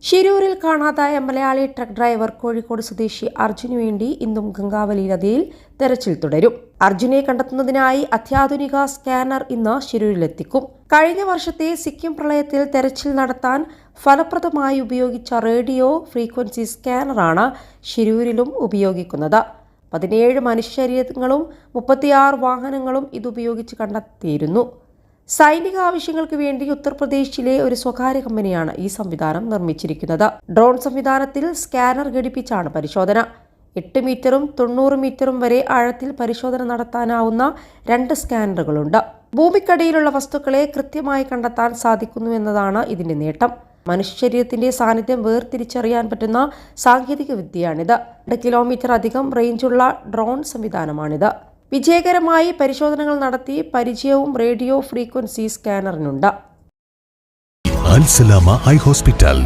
ശിരൂരിൽ കാണാതായ Malayali truck driver Kozhikode സ്വദേശി അർജുനു വേണ്ടി ഇന്നും ഗംഗാവലി നദിയിൽ തെരച്ചിൽ തുടരും. അർജുനെ കണ്ടെത്തുന്നതിനായി അത്യാധുനിക സ്കാനർ ഇന്ന് ശിരൂരിലെത്തിക്കും. കഴിഞ്ഞ വർഷത്തെ സിക്കിം പ്രളയത്തിൽ തെരച്ചിൽ നടത്താൻ ഫലപ്രദമായി ഉപയോഗിച്ച റേഡിയോ ഫ്രീക്വൻസി സ്കാനറാണ് ശിരൂരിലും ഉപയോഗിക്കുന്നത്. 17 മനുഷ്യശരീരങ്ങളും 36 വാഹനങ്ങളും ഇതുപയോഗിച്ച് കണ്ടെത്തിയിരുന്നു. സൈനിക ആവശ്യങ്ങൾക്ക് വേണ്ടി ഉത്തർപ്രദേശിലെ ഒരു സ്വകാര്യ കമ്പനിയാണ് ഈ സംവിധാനം നിർമ്മിച്ചിരിക്കുന്നത്. ഡ്രോൺ സംവിധാനത്തിൽ സ്കാനർ ഘടിപ്പിച്ചാണ് പരിശോധന. 8 മീറ്ററും 90 മീറ്ററും വരെ ആഴത്തിൽ പരിശോധന നടത്താനാവുന്ന 2 സ്കാനറുകളുണ്ട്. ഭൂമിക്കടിയിലുള്ള വസ്തുക്കളെ കൃത്യമായി കണ്ടെത്താൻ സാധിക്കുന്നുവെന്നതാണ് ഇതിന്റെ നേട്ടം. മനുഷ്യശരീരത്തിന്റെ സാന്നിധ്യം വേർതിരിച്ചറിയാൻ പറ്റുന്ന സാങ്കേതിക വിദ്യയാണിത്. 2 കിലോമീറ്റർ അധികം റേഞ്ചുള്ള ഡ്രോൺ സംവിധാനമാണിത്. വിജയകരമായി പരിശോധനകൾ നടത്തി പരിചയവും റേഡിയോ ഫ്രീക്വൻസി സ്കാനറിനുണ്ട്. അൽ സലാമ ഐ ഹോസ്പിറ്റൽ